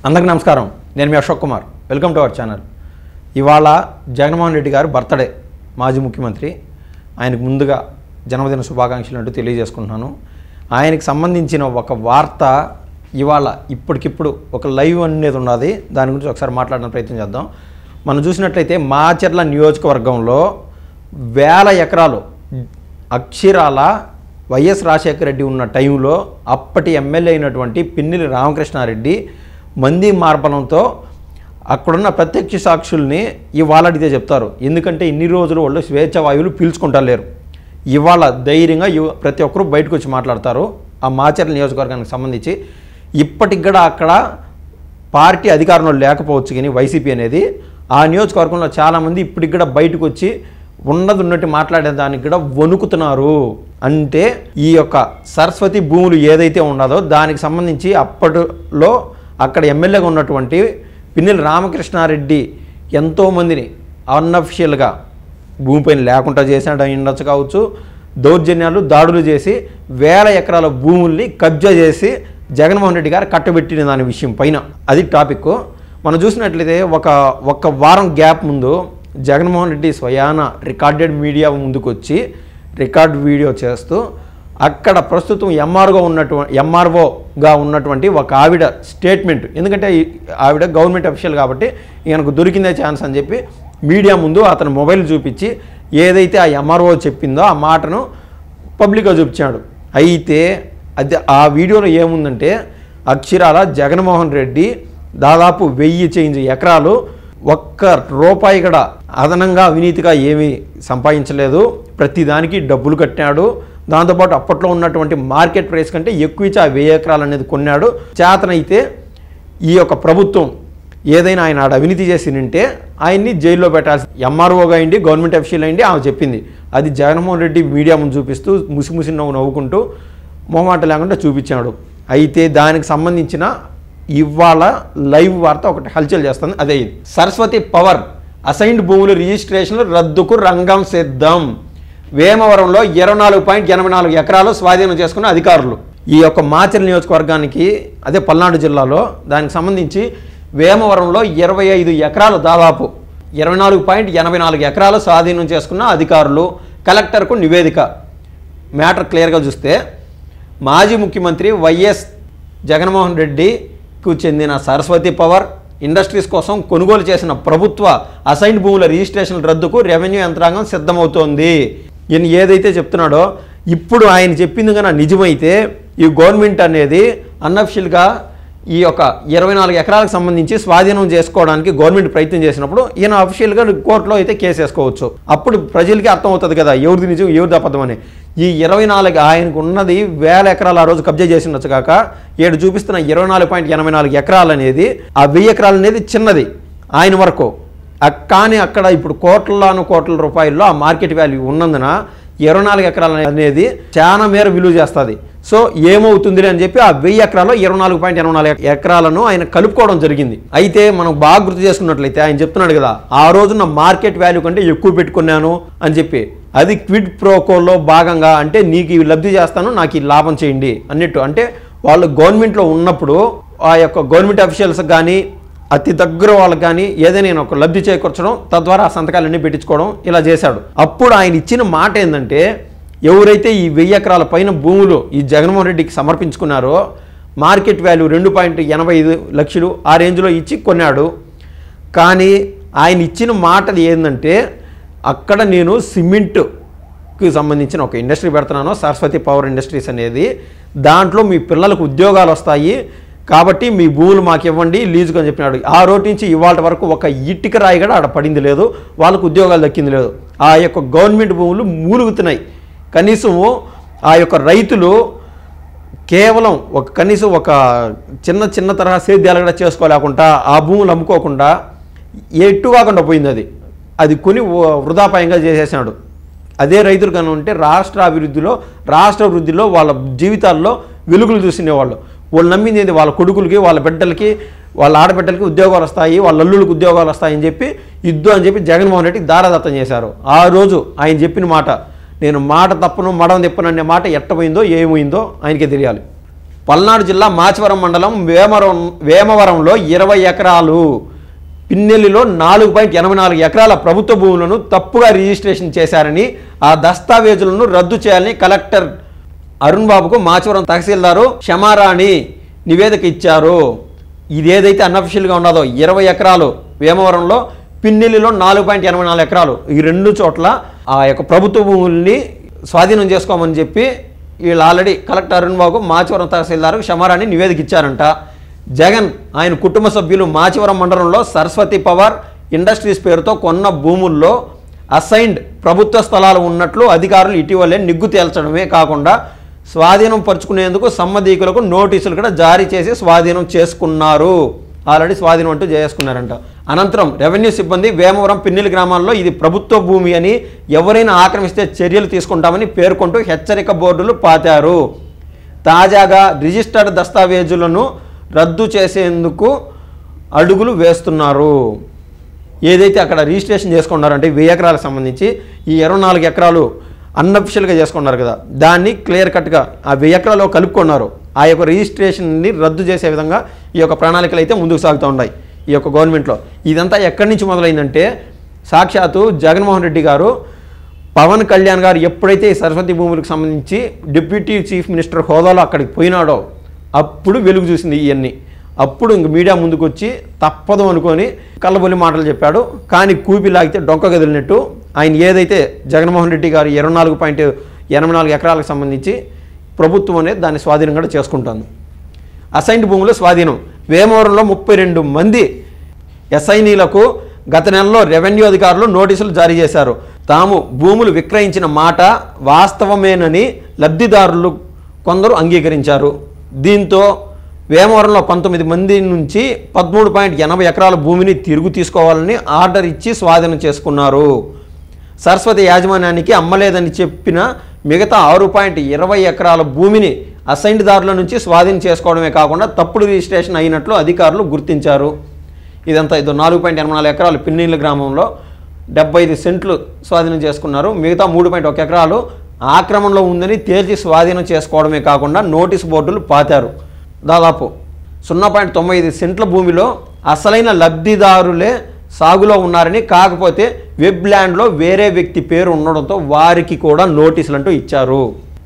అందరికీ నమస్కారం. నేను మీ Ashok Kumar. Welcome to our channel. ఇవాళ జగన్మోహన్ రెడ్డి గారు బర్త్డే, మాజీ ముఖ్యమంత్రి. ఆయనకు ముందుగా జన్మదిన శుభాకాంక్షలు అంటూ తెలియజేసుకుంటున్నాను. ఆయనకు సంబంధించిన ఒక వార్త ఇవాళ ఇప్పటికిప్పుడు ఒక లైవ్ అనేది ఉన్నది. దాని గురించి ఒకసారి మాట్లాడడానికి ప్రయత్నం చేద్దాం. మనం చూసినట్లయితే మాచర్ల నియోజకవర్గంలో వేల ఎకరాలు అక్షరాల వైఎస్ రాజశేఖర రెడ్డి ఉన్న టైంలో అప్పటి ఎమ్మెల్యే అయినటువంటి పిన్నెల్లి రామకృష్ణారెడ్డి మంది మార్బలంతో అక్కడున్న ప్రత్యక్ష సాక్షుల్ని ఇవాళ అడిగితే చెప్తారు. ఎందుకంటే ఇన్ని రోజులు వాళ్ళు స్వేచ్ఛ వాయువులు పీల్చుకుంటలేరు. ఇవాళ ధైర్యంగా ప్రతి ఒక్కరూ బయటకు వచ్చి మాట్లాడతారు. ఆ మాచర్ల నియోజకవర్గానికి సంబంధించి ఇప్పటికి కూడా అక్కడ పార్టీ అధికారంలో లేకపోవచ్చు, కానీ వైసీపీ అనేది ఆ నియోజకవర్గంలో చాలామంది ఇప్పటికి కూడా బయటకు వచ్చి ఉన్నట్టు మాట్లాడేదానికి కూడా వణుకుతున్నారు. అంటే ఈ యొక్క సరస్వతి భూములు ఏదైతే ఉన్నదో దానికి సంబంధించి అప్పటిలో అక్కడ ఎమ్మెల్యేగా ఉన్నటువంటి పిన్నెల్లి రామకృష్ణారెడ్డి ఎంతోమందిని అన్అఫిషియల్గా భూమిపైన లేకుండా చేసినట్టు ఉండొచ్చు కావచ్చు, దౌర్జన్యాలు దాడులు చేసి వేల ఎకరాల భూముల్ని కబ్జా చేసి జగన్మోహన్ రెడ్డి గారు కట్టబెట్టిన దాని విషయం పైన అది టాపిక్. మనం చూసినట్లయితే ఒక వారం గ్యాప్ ముందు జగన్మోహన్ రెడ్డి స్వయాన రికార్డెడ్ మీడియా ముందుకు వచ్చి రికార్డ్ వీడియో చేస్తూ అక్కడ ప్రస్తుతం ఎంఆర్ఓగా ఉన్నటువంటి ఒక ఆవిడ స్టేట్మెంట్, ఎందుకంటే ఆవిడ గవర్నమెంట్ అఫీషియల్ కాబట్టి ఈయనకు దొరికిందే ఛాన్స్ అని చెప్పి మీడియా ముందు అతను మొబైల్ చూపించి ఏదైతే ఆ ఎంఆర్ఓ చెప్పిందో ఆ మాటను పబ్లిక్గా చూపించాడు. అయితే అది ఆ వీడియోలో ఏముందంటే అక్షరాల జగన్మోహన్ రెడ్డి దాదాపు 1000 చేంజ్ ఎకరాలు ఒక్క రూపాయి కూడా అదనంగా అవినీతిగా ఏమీ సంపాదించలేదు, ప్రతిదానికి డబ్బులు కట్టాడు. దాంతోపాటు అప్పట్లో ఉన్నటువంటి మార్కెట్ ప్రైస్ కంటే ఎక్కువ ఇచ్చి ఆ 1000 ఎకరాలు అనేది కొన్నాడు. చేతనైతే ఈ యొక్క ప్రభుత్వం ఏదైనా ఆయన ఆడ అవినీతి చేసి నింటే ఆయన్ని జైల్లో పెట్టాల్సి, ఎంఆర్ఓగా అయింది, గవర్నమెంట్ అఫీషియల్ అయింది, ఆమె చెప్పింది. అది జగన్మోహన్ రెడ్డి మీడియా ముందు చూపిస్తూ ముసి నవ్వుకుంటూ మొహమాట లేకుండా చూపించాడు. అయితే దానికి సంబంధించిన ఇవాళ లైవ్ వార్త ఒకటి హల్చల్ చేస్తుంది. అదే ఇది. సరస్వతి పవర్ అసైన్డ్ భూముల రిజిస్ట్రేషన్లు రద్దుకు రంగం సిద్ధం. వేమవరంలో 24.84 ఎకరాలు స్వాధీనం చేసుకున్న అధికారులు. ఈ యొక్క మాచర్ల నియోజకవర్గానికి, అదే పల్నాడు జిల్లాలో, దానికి సంబంధించి వేమవరంలో 25 ఎకరాలు, దాదాపు 24.84 ఎకరాలు స్వాధీనం చేసుకున్న అధికారులు. కలెక్టర్కు నివేదిక. మ్యాటర్ క్లియర్గా చూస్తే మాజీ ముఖ్యమంత్రి వైఎస్ జగన్మోహన్ రెడ్డికు చెందిన సరస్వతి పవర్ ఇండస్ట్రీస్ కోసం కొనుగోలు చేసిన ప్రభుత్వ అసైన్డ్ భూముల రిజిస్ట్రేషన్ రద్దుకు రెవెన్యూ యంత్రాంగం సిద్ధమవుతోంది. ఈయన ఏదైతే చెప్తున్నాడో ఇప్పుడు ఆయన చెప్పింది కన్నా నిజమైతే ఈ గవర్నమెంట్ అనేది అన్అఫిషియల్గా ఈ యొక్క 24 ఎకరాలకు సంబంధించి స్వాధీనం చేసుకోవడానికి గవర్నమెంట్ ప్రయత్నం చేసినప్పుడు ఈయన అఫిషియల్గా కోర్టులో అయితే కేసు వేసుకోవచ్చు. అప్పుడు ప్రజలకి అర్థమవుతుంది కదా ఎవరిది నిజం ఎవరిది అబద్ధం అని. ఈ 24 ఆయనకు ఉన్నది 1000 ఎకరాలు ఆ రోజు కబ్జా చేసినచ్చు కాక ఏడు చూపిస్తున్న 24.84 ఎకరాలు అనేది, ఆ 1000 ఎకరాలు అనేది చిన్నది ఆయన వరకు. కానీ అక్కడ ఇప్పుడు కోట్ల రూపాయల్లో ఆ మార్కెట్ వాల్యూ ఉన్నందున 24 ఎకరాలు అనేది చాలా మేర విలువ చేస్తుంది. సో ఏమవుతుంది అని చెప్పి ఆ 1000 ఎకరాల్లో 24.84 ఎకరాలను ఆయన కలుపుకోవడం జరిగింది. అయితే మనం బాగా గుర్తు చేసుకున్నట్లయితే ఆయన చెప్తున్నాడు కదా, ఆ రోజున మార్కెట్ వాల్యూ కంటే ఎక్కువ పెట్టుకున్నాను అని చెప్పి. అది క్విడ్ ప్రోకోలో భాగంగా, అంటే నీకు ఇవి లబ్ధి చేస్తాను, నాకు ఈ లాభం చేయండి అన్నట్టు. అంటే వాళ్ళు గవర్నమెంట్లో ఉన్నప్పుడు ఆ యొక్క గవర్నమెంట్ అఫీషియల్స్ కానీ అతి దగ్గర వాళ్ళకి కానీ ఏదైనా ఒక లబ్ధి చేకూర్చడం, తద్వారా ఆ సంతకాలన్నీ పెట్టించుకోవడం ఇలా చేశాడు. అప్పుడు ఆయన ఇచ్చిన మాట ఏంటంటే, ఎవరైతే ఈ 1000 ఎకరాల పైన భూములు ఈ జగన్మోహన్ రెడ్డికి సమర్పించుకున్నారో మార్కెట్ వాల్యూ 2.85 లక్షలు ఆ రేంజ్లో ఇచ్చి కొన్నాడు. కానీ ఆయన ఇచ్చిన మాటలు ఏంటంటే, అక్కడ నేను సిమెంట్కి సంబంధించిన ఒక ఇండస్ట్రీ పెడుతున్నాను, సరస్వతి పవర్ ఇండస్ట్రీస్ అనేది, దాంట్లో మీ పిల్లలకు ఉద్యోగాలు వస్తాయి కాబట్టి మీ భూములు మాకు ఇవ్వండి లీజుకు అని చెప్పినాడు. ఆ రోజు నుంచి ఇవాళ వరకు ఒక ఇటుక రాయి కూడా ఆడ పడింది లేదు, వాళ్ళకు ఉద్యోగాలు దక్కింది లేదు. ఆ యొక్క గవర్నమెంట్ భూములు మూలుగుతున్నాయి. కనీసం ఆ యొక్క రైతులు కేవలం కనీసం ఒక చిన్న తరహా సేద్యాలు కూడా చేసుకోలేకుండా ఆ భూములు అమ్ముకోకుండా ఎట్టు కాకుండా పోయింది. అది కొని వృధాపాయంగా చేసేసాడు. అదే రైతులు కన్నా ఉంటే రాష్ట్ర వృద్ధిలో వాళ్ళ జీవితాల్లో వెలుగులు చూసినేవాళ్ళు. వాళ్ళు నమ్మింది ఏంది, వాళ్ళ కొడుకులకి, వాళ్ళ బిడ్డలకి, వాళ్ళ ఆడబిడ్డలకి ఉద్యోగాలు వస్తాయి, వాళ్ళ అల్లుళ్ళకి ఉద్యోగాలు వస్తాయని చెప్పి ఇద్దు అని చెప్పి జగన్మోహన్ రెడ్డికి దారాదత్తం చేశారు. ఆ రోజు ఆయన చెప్పిన మాట, నేను మాట తప్పను మడం తిప్పను అనే మాట ఎట్టపోయిందో ఏమైందో ఆయనకే తెలియాలి. పల్నాడు జిల్లా మాచవరం మండలం వేమవరంలో 20 ఎకరాలు, పిన్నెల్లిలో 4.84 ఎకరాల ప్రభుత్వ భూములను తప్పుగా రిజిస్ట్రేషన్ చేశారని, ఆ దస్తావేజులను రద్దు చేయాలని కలెక్టర్ అరుణ్ బాబుకు మాచవరం తహసీల్దారు క్షమారాణి నివేదిక ఇచ్చారు. ఇదేదైతే అన్అఫిషియల్గా ఉన్నదో 20 ఎకరాలు వేమవరంలో, పిన్నెల్లిలో 4.84 ఎకరాలు, ఈ రెండు చోట్ల ఆ యొక్క ప్రభుత్వ భూముల్ని స్వాధీనం చేసుకోమని చెప్పి వీళ్ళు ఆల్రెడీ కలెక్టర్ అరుణ్ బాబు మాచవరం తహసీల్దారు క్షమారాన్ని నివేదిక ఇచ్చారంట. జగన్ ఆయన కుటుంబ సభ్యులు మాచవరం మండలంలో సరస్వతి పవర్ ఇండస్ట్రీస్ పేరుతో కొన్న భూముల్లో అసైన్డ్ ప్రభుత్వ స్థలాలు ఉన్నట్లు అధికారులు ఇటీవలే నిగ్గు తేల్చడమే కాకుండా స్వాధీనం పరుచుకునేందుకు సంబంధికులకు నోటీసులు కూడా జారీ చేసి స్వాధీనం చేసుకున్నారు. ఆల్రెడీ స్వాధీనం అంటూ చేసుకున్నారంట. అనంతరం రెవెన్యూ సిబ్బంది వేమవరం పిన్నెల్లి గ్రామాల్లో ఇది ప్రభుత్వ భూమి అని, ఎవరైనా ఆక్రమిస్తే చర్యలు తీసుకుంటామని పేర్కొంటూ హెచ్చరిక బోర్డులు పాతారు. తాజాగా రిజిస్టర్డ్ దస్తావేజులను రద్దు చేసేందుకు అడుగులు వేస్తున్నారు. ఏదైతే అక్కడ రిజిస్ట్రేషన్ చేసుకున్నారంటే 1000 ఎకరాలకు సంబంధించి ఈ 24 ఎకరాలు అన్అఫిషియల్గా చేసుకున్నారు కదా, దాన్ని క్లియర్ కట్గా ఆ 1000 ఎకరాల్లో కలుపుకున్నారు. ఆ యొక్క రిజిస్ట్రేషన్ని రద్దు చేసే విధంగా ఈ యొక్క ప్రణాళికలు అయితే ముందుకు సాగుతూ ఉన్నాయి ఈ యొక్క గవర్నమెంట్లో. ఇదంతా ఎక్కడి నుంచి మొదలైందంటే, సాక్షాత్తు జగన్మోహన్ రెడ్డి గారు, పవన్ కళ్యాణ్ గారు ఎప్పుడైతే ఈ సరస్వతి భూములకు సంబంధించి డిప్యూటీ చీఫ్ మినిస్టర్ హోదాలో అక్కడికి పోయినాడో అప్పుడు వెలుగు చూసింది ఇవన్నీ. అప్పుడు ఇంక మీడియా ముందుకు వచ్చి తప్పదు అనుకొని కళ్ళబొల్లి మాటలు చెప్పాడు. కానీ కూపి లాగితే డొంక గదిలినట్టు ఆయన ఏదైతే జగన్మోహన్ రెడ్డి గారు 24.84 ఎకరాలకు సంబంధించి ప్రభుత్వం అనేది దాన్ని స్వాధీనం కూడా చేసుకుంటుంది. అసైన్డ్ భూములు స్వాధీనం. వేమవరంలో 32 మంది ఎస్ఐనీలకు గత నెలలో రెవెన్యూ అధికారులు నోటీసులు జారీ చేశారు. తాము భూములు విక్రయించిన మాట వాస్తవమేనని లబ్ధిదారులు కొందరు అంగీకరించారు. దీంతో వేమవరంలో 19 మంది నుంచి 13.80 ఎకరాల భూమిని తిరుగు తీసుకోవాలని ఆర్డర్ ఇచ్చి స్వాధీనం చేసుకున్నారు. సరస్వతి యాజమాన్యానికి అమ్మలేదని చెప్పిన మిగతా 6.20 ఎకరాల భూమిని అసైన్డ్ దారుల నుంచి స్వాధీనం చేసుకోవడమే కాకుండా తప్పుడు రిజిస్ట్రేషన్ అయినట్లు అధికారులు గుర్తించారు. ఇదంతా 4.84 ఎకరాలు పిన్నెల్లి గ్రామంలో 75 సెంట్లు స్వాధీనం చేసుకున్నారు. మిగతా 3.1 ఎకరాలు ఆక్రమణలో ఉందని తేల్చి స్వాధీనం చేసుకోవడమే కాకుండా నోటీస్ బోర్డులు పాతారు. దాదాపు 0.95 సెంట్ల భూమిలో అసలైన లబ్ధిదారులే సాగులో ఉన్నారని, కాకపోతే వెబ్ ల్యాండ్లో వేరే వ్యక్తి పేరు ఉండడంతో వారికి కూడా నోటీసులు అంటూ ఇచ్చారు.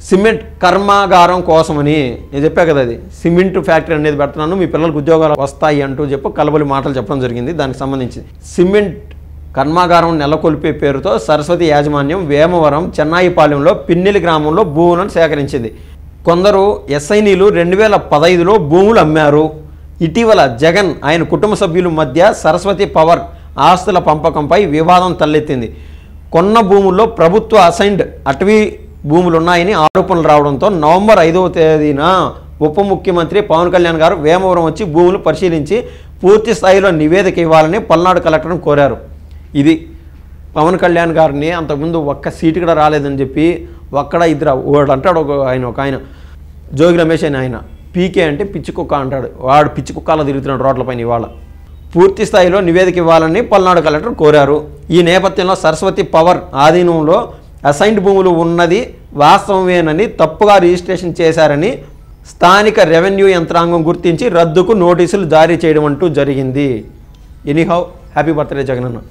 సిమెంట్ కర్మాగారం కోసమని నేను చెప్పా కదా, అది సిమెంట్ ఫ్యాక్టరీ అనేది పెడుతున్నాను, మీ పిల్లలకు ఉద్యోగాలు వస్తాయి అంటూ కలబలి మాటలు చెప్పడం జరిగింది. దానికి సంబంధించి సిమెంట్ కర్మాగారం నెలకొల్పే పేరుతో సరస్వతి యాజమాన్యం వేమవరం చెన్నాయిపాలెంలో పిన్నెల్లి గ్రామంలో భూములను సేకరించింది. కొందరు ఎస్ఐనీలు 2015లో భూములు అమ్మారు. ఇటీవల జగన్ ఆయన కుటుంబ సభ్యుల మధ్య సరస్వతి పవర్ ఆస్తుల పంపకంపై వివాదం తలెత్తింది. కొన్న భూముల్లో ప్రభుత్వ అసైన్డ్ అటవీ భూములు ఉన్నాయని ఆరోపణలు రావడంతో నవంబర్ 5వ తేదీన ఉప ముఖ్యమంత్రి పవన్ కళ్యాణ్ గారు వేమవరం వచ్చి భూములు పరిశీలించి పూర్తి స్థాయిలో నివేదిక ఇవ్వాలని పల్నాడు కలెక్టర్ను కోరారు. ఇది పవన్ కళ్యాణ్ గారిని అంతకుముందు ఒక్క సీటు కూడా రాలేదని చెప్పి ఒక్కడ ఇద్దరు వాడు అంటాడు, ఒక ఆయన జోగి రమేష్ అని ఆయన పీకే అంటే పిచ్చి కుక్క అంటాడు, వాడు పిచ్చి కుక్కలా తిరుగుతున్నాడు రోడ్లపైన. ఇవాళ పూర్తి స్థాయిలో నివేదిక ఇవ్వాలని పల్నాడు కలెక్టర్ కోరారు. ఈ నేపథ్యంలో సరస్వతి పవర్ ఆధీనంలో అసైన్డ్ భూములు ఉన్నది వాస్తవమేనని తప్పుగా రిజిస్ట్రేషన్ చేశారని స్థానిక రెవెన్యూ యంత్రాంగం గుర్తించి రద్దుకు నోటీసులు జారీ చేయడం అంటూ జరిగింది. Anyhow happy birthday Jagananna.